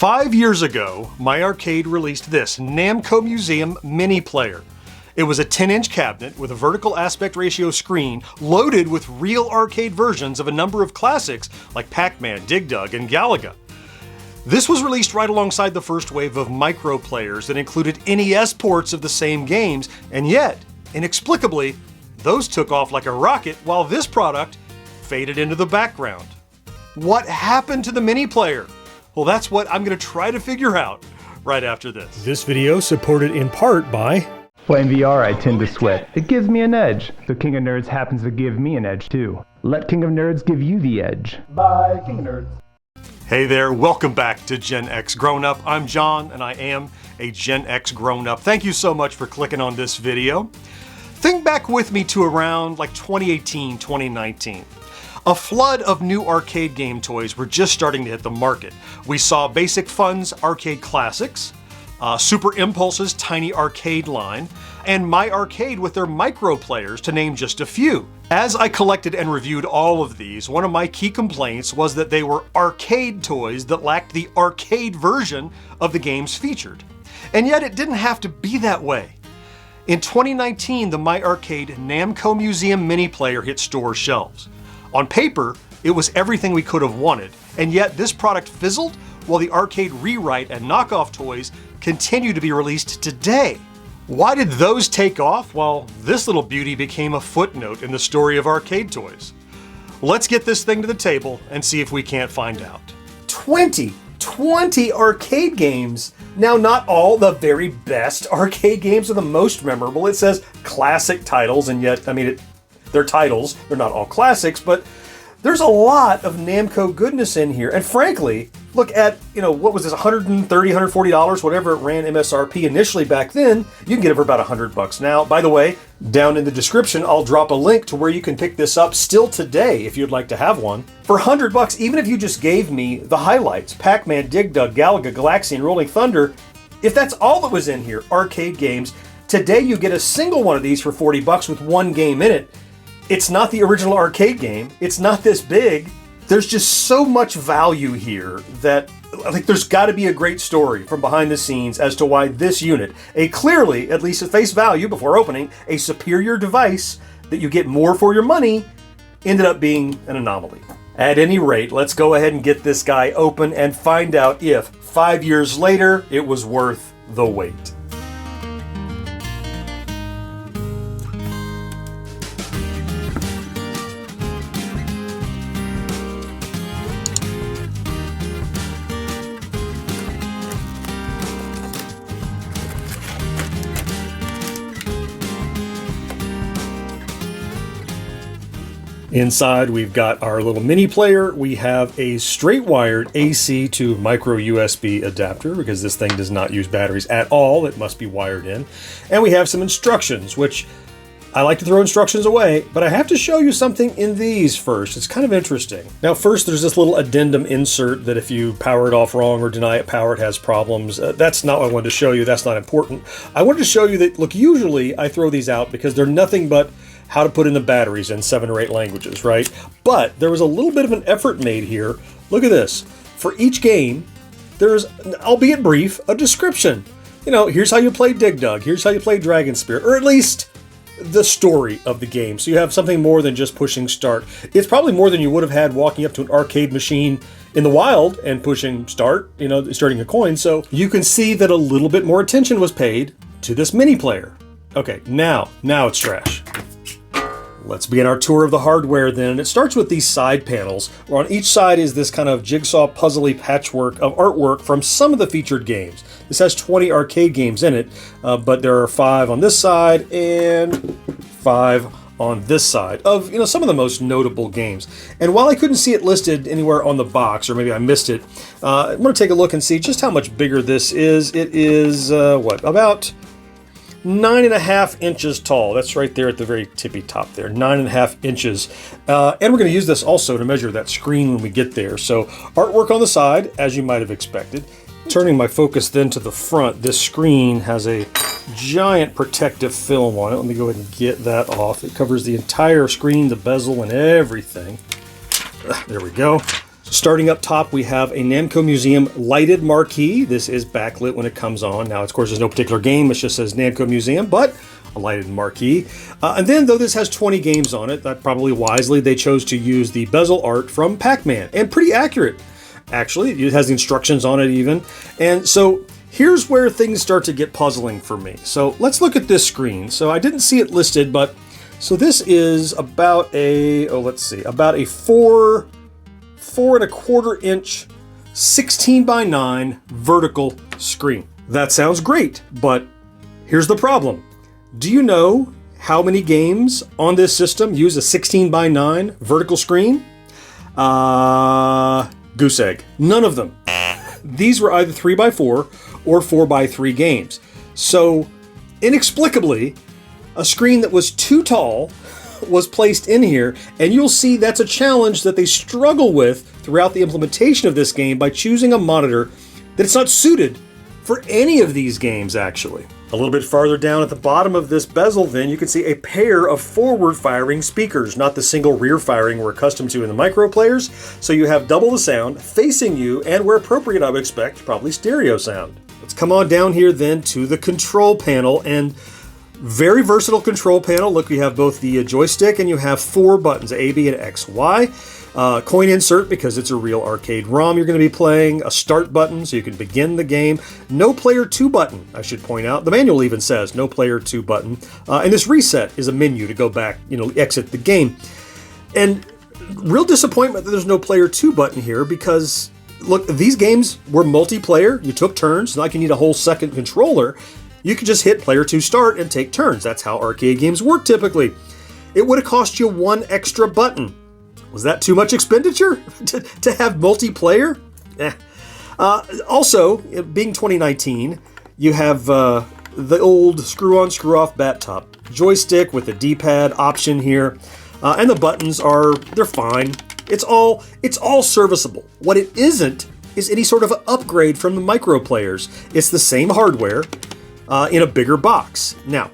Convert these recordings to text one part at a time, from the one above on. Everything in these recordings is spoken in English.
5 years ago, my arcade released this Namco Museum Mini Player. It was a 10-inch cabinet with a vertical aspect ratio screen loaded with real arcade versions of a number of classics like Pac-Man, Dig Dug, and Galaga. This was released right alongside the first wave of micro players that included NES ports of the same games, and yet, inexplicably, those took off like a rocket while this product faded into the background. What happened to the mini player? Well, that's what I'm going to try to figure out right after this. This video supported in part by... Playing VR, I tend to sweat. It gives me an edge. So King of Nerds happens to give me an edge too. Let King of Nerds give you the edge. Bye, King of Nerds. Hey there, welcome back to GenXGrownUp. I'm John, and I am a GenXGrownUp. Thank you so much for clicking on this video. Think back with me to around like 2018, 2019. A flood of new arcade game toys were just starting to hit the market. We saw Basic Fun's arcade classics, Super Impulse's tiny arcade line, and My Arcade with their micro players, to name just a few. As I collected and reviewed all of these, one of my key complaints was that they were arcade toys that lacked the arcade version of the games featured. And yet it didn't have to be that way. In 2019, the My Arcade Namco Museum Mini Player hit store shelves. On paper, it was everything we could have wanted, and yet this product fizzled while the arcade rewrite and knockoff toys continue to be released today. Why did those take off while this little beauty became a footnote in the story of arcade toys? Let's get this thing to the table and see if we can't find out. 20 arcade games. Now, not all the very best arcade games are the most memorable. It says classic titles, and yet, they're titles. They're not all classics, but there's a lot of Namco goodness in here. And frankly, look at, what was this, $130, $140, whatever it ran MSRP initially back then. You can get it for about $100 now. By the way, down in the description, I'll drop a link to where you can pick this up still today if you'd like to have one. For $100, even if you just gave me the highlights, Pac-Man, Dig Dug, Galaga, Galaxian, Rolling Thunder, if that's all that was in here, arcade games, today you get a single one of these for $40 with one game in it. It's not the original arcade game. It's not this big. There's just so much value here that there's got to be a great story from behind the scenes as to why this unit, a clearly, at least at face value before opening, a superior device that you get more for your money, ended up being an anomaly. At any rate, let's go ahead and get this guy open and find out if 5 years later it was worth the wait. Inside, we've got our little mini player. We have a straight wired AC to micro USB adapter because this thing does not use batteries at all. It must be wired in. And we have some instructions, which I like to throw instructions away, but I have to show you something in these first. It's kind of interesting. Now, first, there's this little addendum insert that if you power it off wrong or deny it power, it has problems. That's not what I wanted to show you. That's not important. I wanted to show you that, look, usually I throw these out because they're nothing but how to put in the batteries in 7 or 8 languages, right? But there was a little bit of an effort made here. Look at this. For each game, there's, albeit brief, a description. Here's how you play Dig Dug. Here's how you play Dragon Spear, or at least the story of the game. So you have something more than just pushing start. It's probably more than you would have had walking up to an arcade machine in the wild and pushing start, starting a coin. So you can see that a little bit more attention was paid to this mini player. Okay, now it's trash. Let's begin our tour of the hardware then. It starts with these side panels, where on each side is this kind of jigsaw puzzly patchwork of artwork from some of the featured games. This has 20 arcade games in it, but there are 5 on this side and 5 on this side of some of the most notable games. And while I couldn't see it listed anywhere on the box, or maybe I missed it, I'm going to take a look and see just how much bigger this is. It is, about 9.5 inches tall. That's right there at the very tippy top there, 9.5 inches. And we're going to use this also to measure that screen when we get there. So artwork on the side, as you might have expected. Turning my focus then to the front, this screen has a giant protective film on it. Let me go ahead and get that off. It covers the entire screen, the bezel, and everything. There we go. Starting up top, we have a Namco Museum lighted marquee. This is backlit when it comes on. Now, of course, there's no particular game. It just says Namco Museum, but a lighted marquee. And then, though this has 20 games on it, that probably wisely, they chose to use the bezel art from Pac-Man. And pretty accurate, actually. It has the instructions on it even. And so here's where things start to get puzzling for me. So let's look at this screen. So I didn't see it listed, but so this is about a, about a 4.25 inch 16 by 9 vertical screen. That sounds great, but here's the problem. Do you know how many games on this system use a 16 by 9 vertical screen? Goose egg. None of them. These were either 3x4 or 4x3 games. So, inexplicably, a screen that was too tall was placed in here, and you'll see that's a challenge that they struggle with throughout the implementation of this game by choosing a monitor that's not suited for any of these games, actually. A little bit farther down at the bottom of this bezel, then, you can see a pair of forward-firing speakers, not the single rear-firing we're accustomed to in the micro players, so you have double the sound facing you, and where appropriate, I would expect, probably stereo sound. Let's come on down here, then, to the control panel, and very versatile control panel. Look, you have both the joystick, and you have 4 buttons, A, B, and X, Y. Coin insert, because it's a real arcade ROM you're going to be playing. A start button, so you can begin the game. No player 2 button, I should point out. The manual even says no player 2 button. And this reset is a menu to go back, exit the game. And real disappointment that there's no player 2 button here, because, look, these games were multiplayer. You took turns. It's not like you need a whole second controller. You could just hit player 2 start and take turns. That's how arcade games work typically. It would have cost you 1 extra button. Was that too much expenditure to have multiplayer? Also, being 2019, you have the old screw-on, screw-off bat top joystick with the D-pad option here, and the buttons they're fine. It's all serviceable. What it isn't is any sort of upgrade from the micro players. It's the same hardware in a bigger box. Now,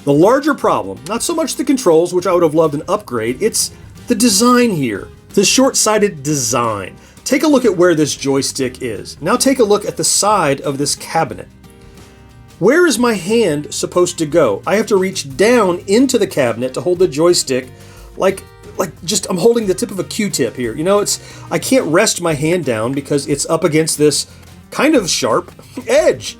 the larger problem, not so much the controls, which I would have loved an upgrade, it's the design here, the short-sighted design. Take a look at where this joystick is. Now take a look at the side of this cabinet. Where is my hand supposed to go? I have to reach down into the cabinet to hold the joystick like I'm holding the tip of a Q-tip here. I can't rest my hand down because it's up against this kind of sharp edge.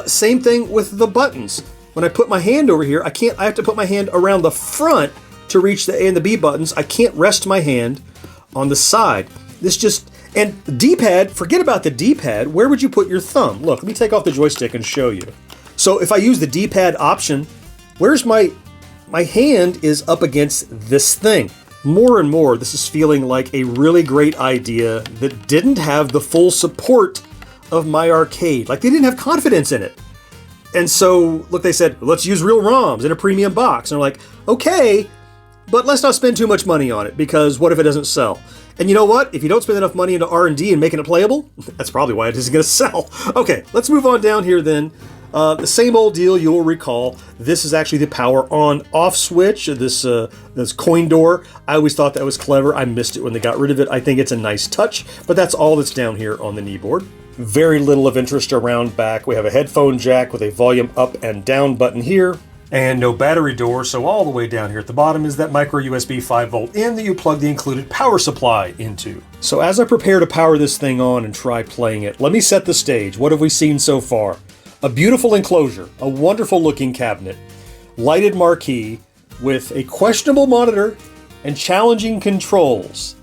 Same thing with the buttons. When I put my hand over here, I have to put my hand around the front to reach the A and the B buttons. I can't rest my hand on the side. And the D-pad, forget about the D-pad. Where would you put your thumb? Look, let me take off the joystick and show you. So if I use the D-pad option, where's my hand is up against this thing. More and more, this is feeling like a really great idea that didn't have the full support of my arcade. Like, they didn't have confidence in it. And so, look, they said, let's use real ROMs in a premium box. And I'm like, okay, but let's not spend too much money on it, because what if it doesn't sell? And you know what? If you don't spend enough money into R&D and making it playable, that's probably why it isn't going to sell. Okay, let's move on down here then. The same old deal, you'll recall. This is actually the power on-off switch, this coin door. I always thought that was clever. I missed it when they got rid of it. I think it's a nice touch, but that's all that's down here on the knee board. Very little of interest around back. We have a headphone jack with a volume up and down button here. And no battery door, so all the way down here at the bottom is that micro USB 5-volt in that you plug the included power supply into. So as I prepare to power this thing on and try playing it, let me set the stage. What have we seen so far? A beautiful enclosure, a wonderful looking cabinet, lighted marquee with a questionable monitor and challenging controls.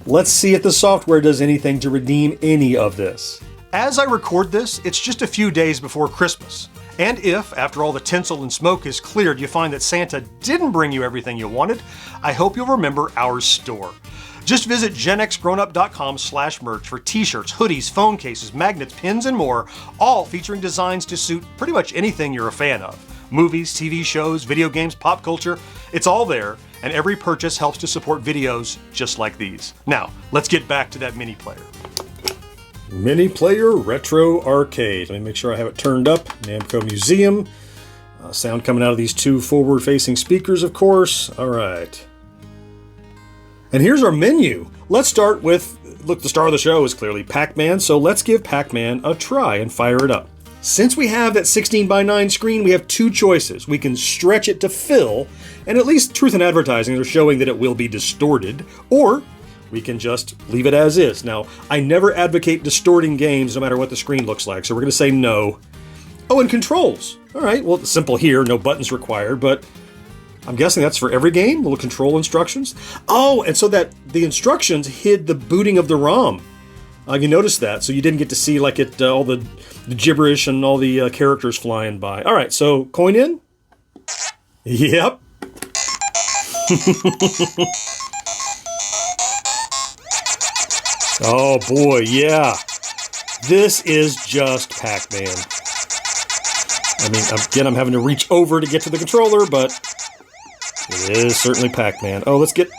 Let's see if the software does anything to redeem any of this. As I record this, it's just a few days before Christmas. And if, after all the tinsel and smoke is cleared, you find that Santa didn't bring you everything you wanted, I hope you'll remember our store. Just visit GenXGrownUp.com/merch for t-shirts, hoodies, phone cases, magnets, pins, and more, all featuring designs to suit pretty much anything you're a fan of. Movies, TV shows, video games, pop culture, it's all there, and every purchase helps to support videos just like these. Now, let's get back to that mini player. Mini Player Retro Arcade. Let me make sure I have it turned up. Namco Museum. Sound coming out of these 2 forward-facing speakers, of course. All right. And here's our menu. let's start with, look, the star of the show is clearly Pac-Man, so let's give Pac-Man a try and fire it up. Since we have that 16:9 screen, we have two choices. We can stretch it to fill, and at least Truth in Advertising, they're showing that it will be distorted, or we can just leave it as is. Now, I never advocate distorting games no matter what the screen looks like, so we're going to say no. Oh, and controls. All right, well, it's simple here, no buttons required, but I'm guessing that's for every game, little control instructions. Oh, and so that the instructions hid the booting of the ROM. You noticed that, so you didn't get to see like it all the gibberish and all the characters flying by. All right, so coin in. Yep. Oh boy, yeah. This is just Pac-Man. I mean, again, I'm having to reach over to get to the controller, but it is certainly Pac-Man. Oh, let's get...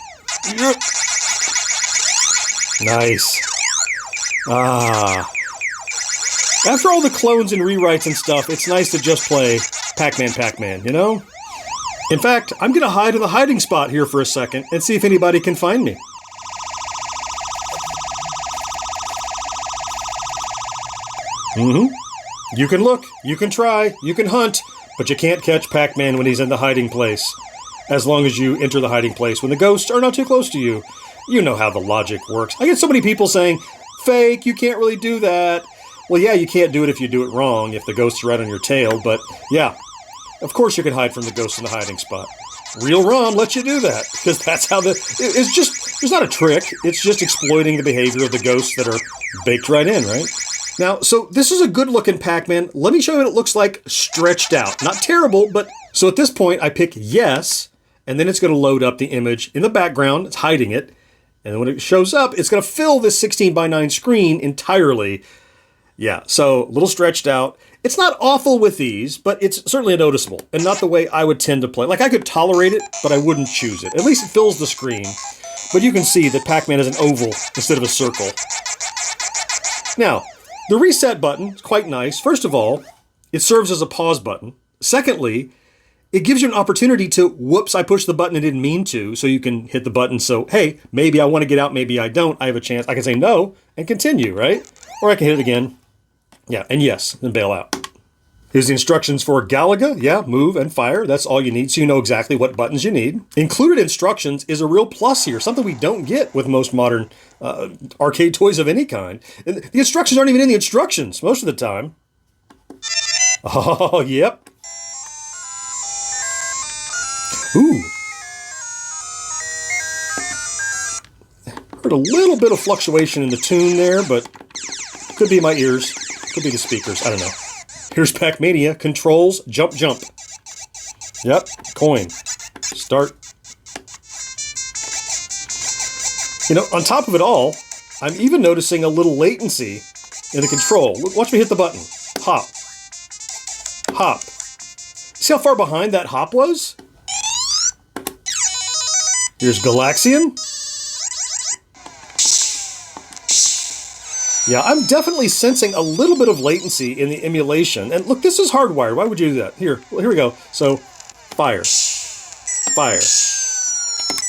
Nice. Ah. After all the clones and rewrites and stuff, it's nice to just play Pac-Man, you know? In fact, I'm going to hide in the hiding spot here for a second and see if anybody can find me. You can look, you can try, you can hunt, but you can't catch Pac-Man when he's in the hiding place. As long as you enter the hiding place when the ghosts are not too close to you. You know how the logic works. I get so many people saying, fake, you can't really do that. Well, yeah, you can't do it if you do it wrong, if the ghosts are right on your tail, but yeah, of course you can hide from the ghosts in the hiding spot. Real ROM lets you do that, because that's how it's just, there's not a trick, it's just exploiting the behavior of the ghosts that are baked right in, right? Now, so this is a good looking Pac-Man. Let me show you what it looks like stretched out. Not terrible, but so at this point I pick yes, and then it's going to load up the image in the background. It's hiding it. And then when it shows up, it's going to fill this 16:9 screen entirely. Yeah, so a little stretched out. It's not awful with these, but it's certainly noticeable and not the way I would tend to play. Like, I could tolerate it, but I wouldn't choose it. At least it fills the screen. But you can see that Pac-Man is an oval instead of a circle. Now, the reset button is quite nice. First of all, it serves as a pause button. Secondly, it gives you an opportunity to, whoops, I pushed the button I didn't mean to, so you can hit the button. So, hey, maybe I want to get out, maybe I don't. I have a chance. I can say no and continue, right? Or I can hit it again. Yeah, and yes, and bail out. Here's the instructions for Galaga. Yeah, move and fire. That's all you need, so you know exactly what buttons you need. Included instructions is a real plus here, something we don't get with most modern arcade toys of any kind. And the instructions aren't even in the instructions most of the time. Oh, yep. Ooh. Heard a little bit of fluctuation in the tune there, but could be my ears, could be the speakers, I don't know. Here's Pac-mania, controls, jump, jump. Yep, coin, start. You know, on top of it all, I'm even noticing a little latency in the control. Watch me hit the button. Hop. Hop. See how far behind that hop was? Here's Galaxian. Yeah, I'm definitely sensing a little bit of latency in the emulation. And look, this is hardwired. Why would you do that? Here we go. So, fire. Fire.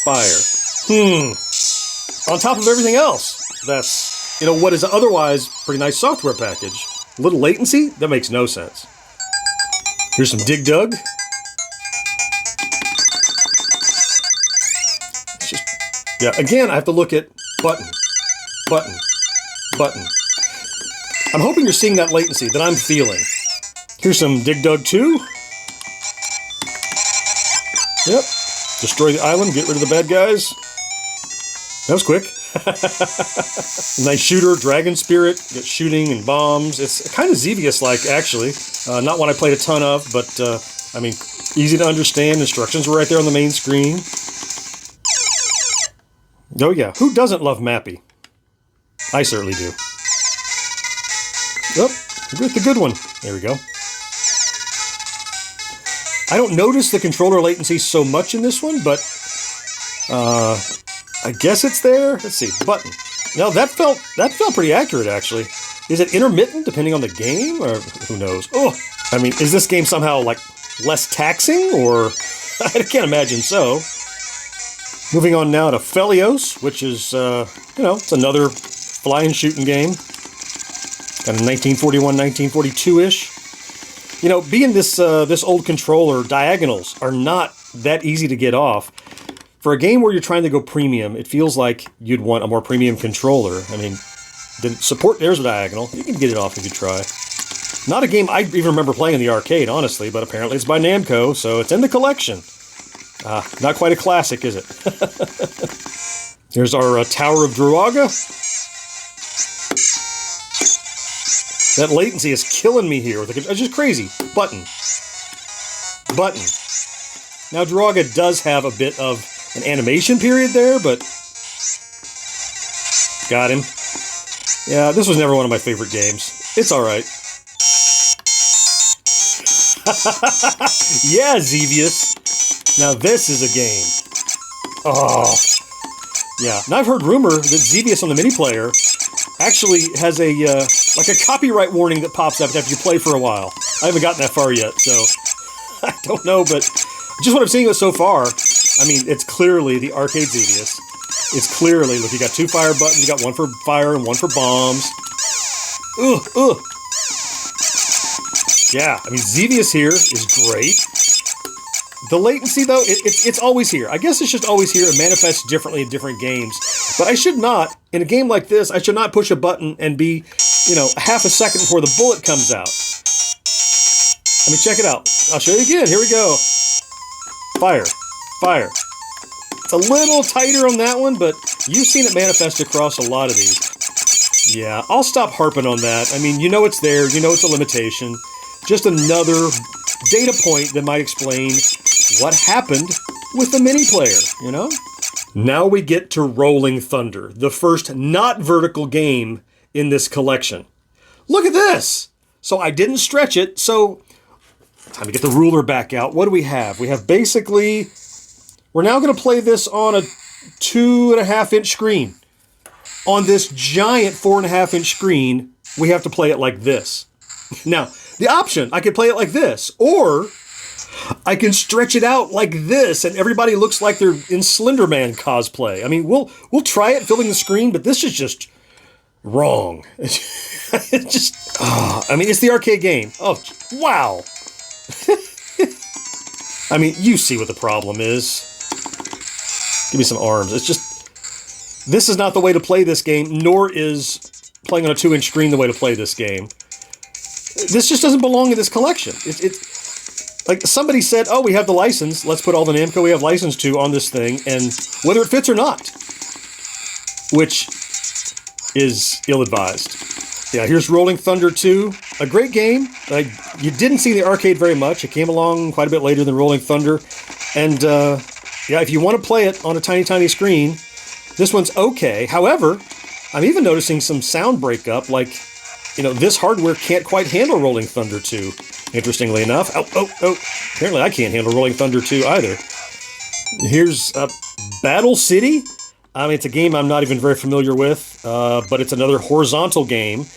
Fire. On top of everything else, that's, you know, what is otherwise pretty nice software package. A little latency? That makes no sense. Here's some Dig Dug. Yeah, again, I have to look at button, button, button. I'm hoping you're seeing that latency that I'm feeling. Here's some Dig Dug 2. Yep. Destroy the island, get rid of the bad guys. That was quick. Nice shooter, Dragon Spirit, get shooting and bombs. It's kind of Xevious-like, actually. Not one I played a ton of, but, I mean, easy to understand. Instructions were right there on the main screen. Oh yeah, who doesn't love Mappy? I certainly do. Oh, the good one. There we go. I don't notice the controller latency so much in this one, but I guess it's there. Let's see, button. No, that felt pretty accurate, actually. Is it intermittent depending on the game, or who knows? Oh, I mean, is this game somehow like less taxing, or I can't imagine so. Moving on now to Felios, which is, it's another flying shooting game. Kind of 1941, 1942-ish. Being this old controller, diagonals are not that easy to get off. For a game where you're trying to go premium, it feels like you'd want a more premium controller. I mean, did it support? There's a diagonal. You can get it off if you try. Not a game I even remember playing in the arcade, honestly, but apparently it's by Namco, so it's in the collection. Not quite a classic, is it? Here's our Tower of Druaga. That latency is killing me here. It's just crazy. Button. Now, Druaga does have a bit of an animation period there, but... Got him. Yeah, this was never one of my favorite games. It's alright. Yeah, Xevious. Now this is a game. Oh. Yeah. Now I've heard rumor that Xevious on the Mini Player actually has a copyright warning that pops up after you play for a while. I haven't gotten that far yet, so I don't know, but just what I'm seeing so far, I mean, it's clearly the arcade Xevious. It's clearly, look, you got two fire buttons, you got one for fire and one for bombs. Ugh. Yeah, I mean, Xevious here is great. The latency, though, it's always here. I guess it's just always here. It manifests differently in different games. But I should not, in a game like this, I should not push a button and be, half a second before the bullet comes out. I mean, check it out. I'll show you again. Here we go. Fire. It's a little tighter on that one, but you've seen it manifest across a lot of these. Yeah, I'll stop harping on that. I mean, it's there. It's a limitation. Just another data point that might explain what happened with the Mini Player, Now we get to Rolling Thunder, the first not vertical game in this collection. Look at this! So I didn't stretch it, so time to get the ruler back out. What do we have? We have basically, we're now going to play this on a 2.5-inch screen. On this giant 4.5-inch screen, we have to play it like this. Now, the option, I could play it like this, or I can stretch it out like this, and everybody looks like they're in Slender Man cosplay. I mean, we'll try it filling the screen, but this is just wrong. I mean, it's the arcade game. Oh, wow. I mean, you see what the problem is. Give me some arms. It's just, this is not the way to play this game, nor is playing on a 2-inch screen the way to play this game. This just doesn't belong in this collection. It's like somebody said, oh, we have the license. Let's put all the Namco we have license to on this thing, and whether it fits or not, which is ill-advised. Yeah, here's Rolling Thunder 2. A great game. You didn't see the arcade very much. It came along quite a bit later than Rolling Thunder. And, if you want to play it on a tiny, tiny screen, this one's okay. However, I'm even noticing some sound breakup, like, this hardware can't quite handle Rolling Thunder 2, interestingly enough. Oh. Apparently I can't handle Rolling Thunder 2 either. Here's Battle City. I mean, it's a game I'm not even very familiar with, but it's another horizontal game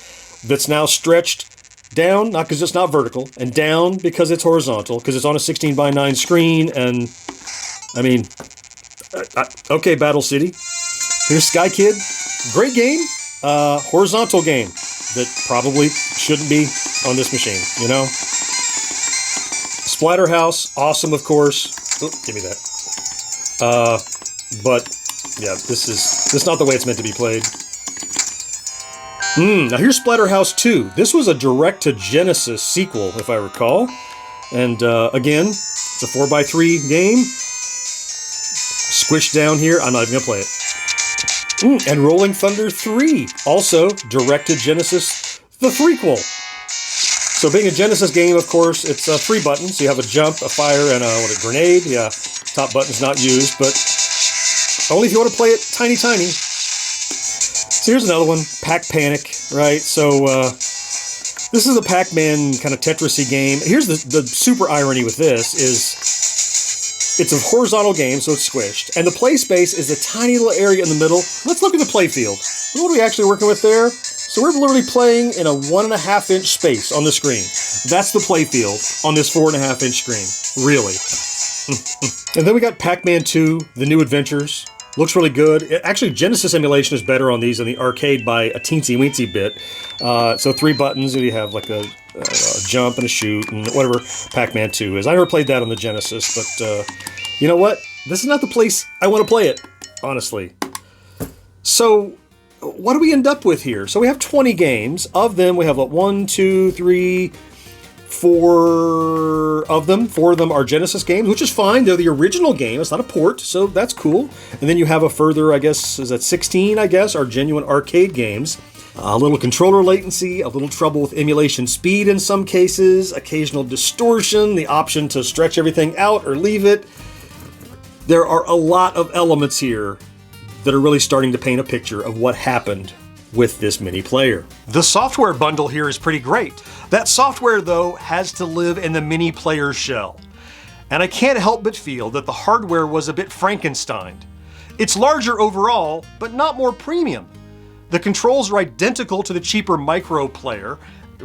that's now stretched down, not because it's not vertical, and down because it's horizontal, because it's on a 16:9 screen, and, I mean, okay, Battle City. Here's Sky Kid. Great game. Horizontal game that probably shouldn't be on this machine, Splatterhouse, awesome, of course. Oh, give me that. But, yeah, this is not the way it's meant to be played. Now here's Splatterhouse 2. This was a direct-to-Genesis sequel, if I recall. And, again, it's a 4x3 game. Squished down here. I'm not even going to play it. And Rolling Thunder 3, also direct-to-Genesis, the threequel. So being a Genesis game, of course, it's 3 buttons. You have a jump, a fire, and a grenade. Yeah, top button's not used, but only if you want to play it tiny, tiny. So here's another one, Pac-Panic, right? So this is a Pac-Man kind of Tetris-y game. Here's the super irony with this is it's a horizontal game, so it's squished. And the play space is a tiny little area in the middle. Let's look at the play field. What are we actually working with there? So we're literally playing in a 1.5-inch space on the screen. That's the play field on this 4.5-inch screen. Really. And then we got Pac-Man 2, The New Adventures. Looks really good. Actually, Genesis emulation is better on these than the arcade by a teensy-weensy bit. So 3 buttons, and you have like a jump and a shoot and whatever Pac-Man 2 is. I never played that on the Genesis, but you know what? This is not the place I want to play it, honestly. So what do we end up with here? So we have 20 games. Of them, we have 1, 2, 3, 4 of them. 4 of them are Genesis games, which is fine. They're the original game. It's not a port, so that's cool. And then you have a further, I guess, is that 16, I guess, are genuine arcade games. A little controller latency, a little trouble with emulation speed in some cases, occasional distortion, the option to stretch everything out or leave it. There are a lot of elements here that are really starting to paint a picture of what happened with this mini player. The software bundle here is pretty great. That software, though, has to live in the mini player shell. And I can't help but feel that the hardware was a bit Frankensteined. It's larger overall, but not more premium. The controls are identical to the cheaper micro player,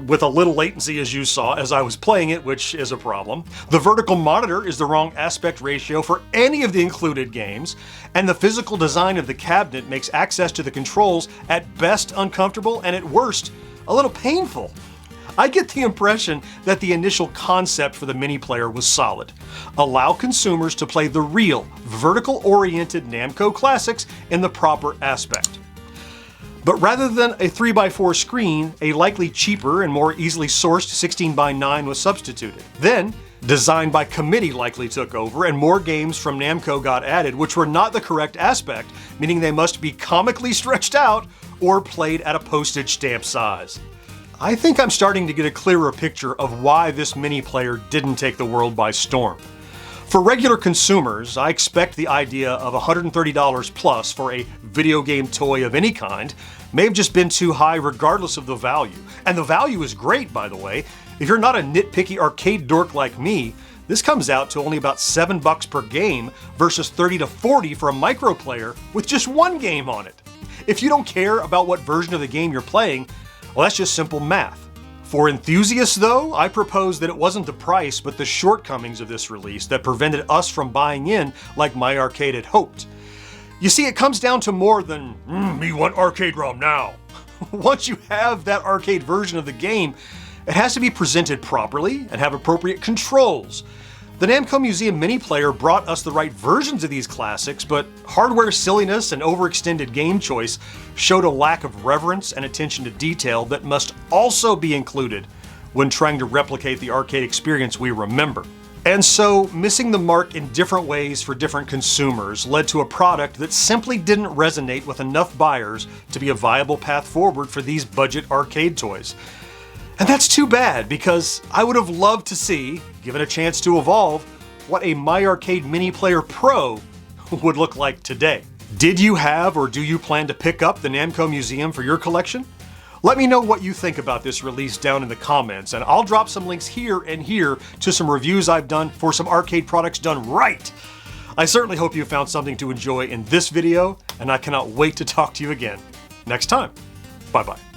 with a little latency as you saw as I was playing it, which is a problem. The vertical monitor is the wrong aspect ratio for any of the included games, and the physical design of the cabinet makes access to the controls at best uncomfortable and at worst a little painful. I get the impression that the initial concept for the mini player was solid. Allow consumers to play the real, vertical-oriented Namco classics in the proper aspect. But rather than a 3x4 screen, a likely cheaper and more easily sourced 16:9 was substituted. Then, design by committee likely took over, and more games from Namco got added, which were not the correct aspect, meaning they must be comically stretched out or played at a postage stamp size. I think I'm starting to get a clearer picture of why this mini player didn't take the world by storm. For regular consumers, I expect the idea of $130 plus for a video game toy of any kind may have just been too high regardless of the value. And the value is great, by the way. If you're not a nitpicky arcade dork like me, this comes out to only about $7 per game versus $30 to $40 for a micro player with just one game on it. If you don't care about what version of the game you're playing, well, that's just simple math. For enthusiasts, though, I propose that it wasn't the price but the shortcomings of this release that prevented us from buying in like My Arcade had hoped. You see, it comes down to more than, me want arcade ROM now. Once you have that arcade version of the game, it has to be presented properly and have appropriate controls. The Namco Museum Mini Player brought us the right versions of these classics, but hardware silliness and overextended game choice showed a lack of reverence and attention to detail that must also be included when trying to replicate the arcade experience we remember. And so, missing the mark in different ways for different consumers led to a product that simply didn't resonate with enough buyers to be a viable path forward for these budget arcade toys. And that's too bad, because I would have loved to see, given a chance to evolve, what a My Arcade Mini Player Pro would look like today. Did you have or do you plan to pick up the Namco Museum for your collection? Let me know what you think about this release down in the comments, and I'll drop some links here and here to some reviews I've done for some arcade products done right. I certainly hope you found something to enjoy in this video, and I cannot wait to talk to you again next time. Bye-bye.